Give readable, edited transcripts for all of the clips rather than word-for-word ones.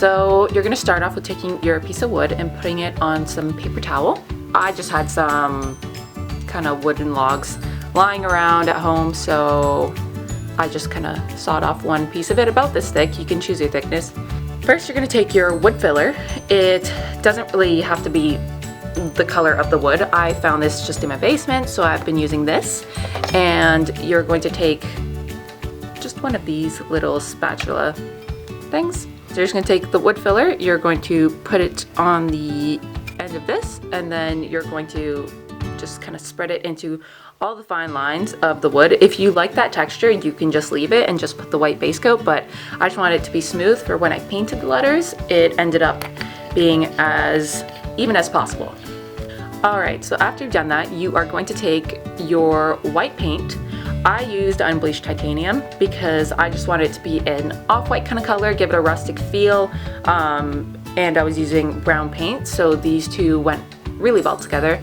so you're gonna start off with taking your piece of wood and putting it on some paper towel. I just had some kind of wooden logs lying around at home, so I just kind of sawed off one piece of it about this thick. You can choose your thickness. First, you're gonna take your wood filler. It doesn't really have to be the color of the wood. I found this just in my basement, so I've been using this. And you're going to take just one of these little spatula things. So you're just gonna take the wood filler, you're going to put it on the end of this, and then you're going to just kind of spread it into all the fine lines of the wood. If you like that texture, you can just leave it and just put the white base coat, but I just wanted it to be smooth for when I painted the letters. It ended up being as even as possible. Alright, so after you've done that, you are going to take your white paint. I used unbleached titanium because I just wanted it to be an off-white kind of color, give it a rustic feel, and I was using brown paint, so these two went really well together.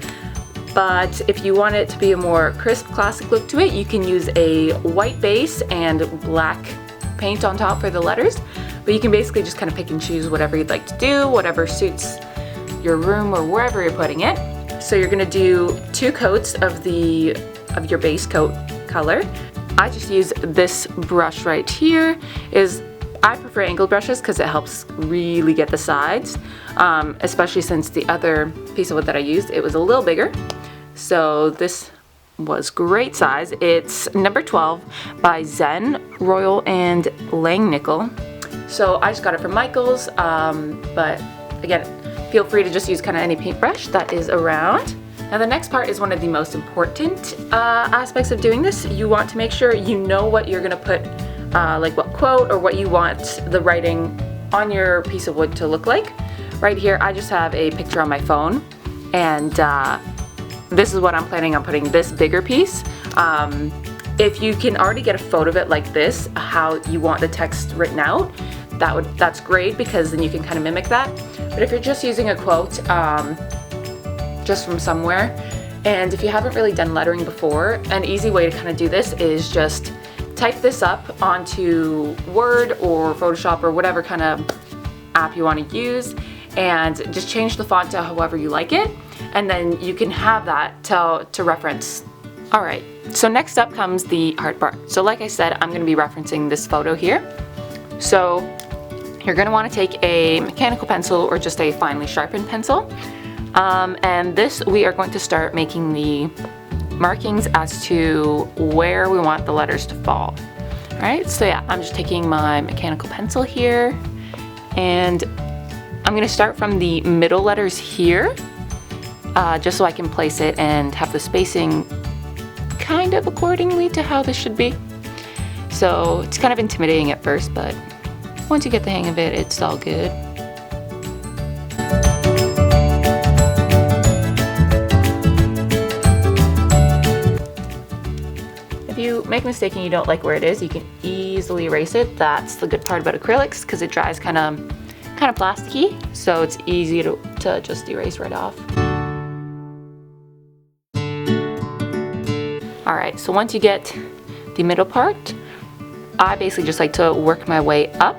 But if you want it to be a more crisp, classic look to it, you can use a white base and black paint on top for the letters. But you can basically just kind of pick and choose whatever you'd like to do, whatever suits your room or wherever you're putting it. So you're gonna do 2 coats of your base coat color. I just use this brush right here. I prefer angled brushes because it helps really get the sides, especially since the other piece of wood that I used, it was a little bigger. So this was great size. It's number 12 by Zen, Royal, and Lang Nickel. So I just got it from Michael's, but again, feel free to just use kind of any paintbrush that is around. Now the next part is one of the most important aspects of doing this. You want to make sure you know what you're gonna put, like what quote or what you want the writing on your piece of wood to look like. Right here, I just have a picture on my phone, and this is what I'm planning on putting this bigger piece. If you can already get a photo of it like this, how you want the text written out, that's great because then you can kind of mimic that. But if you're just using a quote, just from somewhere, and if you haven't really done lettering before, an easy way to kind of do this is just type this up onto Word or Photoshop or whatever kind of app you want to use, and just change the font to however you like it, and then you can have that to reference. Alright, so next up comes the hard part. So like I said, I'm going to be referencing this photo here. So you're going to want to take a mechanical pencil or just a finely sharpened pencil, and this we are going to start making the markings as to where we want the letters to fall. Alright, so yeah, I'm just taking my mechanical pencil here, and I'm going to start from the middle letters here, just so I can place it and have the spacing kind of accordingly to how this should be. So it's kind of intimidating at first, but once you get the hang of it, it's all good. If you make a mistake and you don't like where it is, you can easily erase it. That's the good part about acrylics, because it dries kind of plasticky, so it's easy to just erase right off. Alright, so once you get the middle part, I basically just like to work my way up.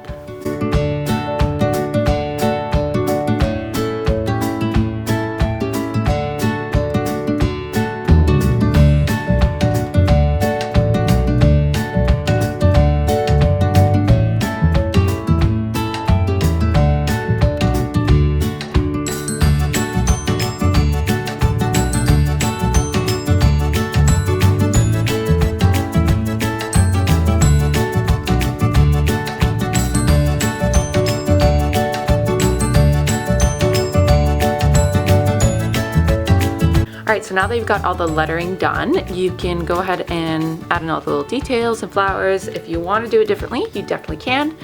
Alright, so now that you've got all the lettering done, you can go ahead and add in all the little details and flowers. If you want to do it differently, you definitely can.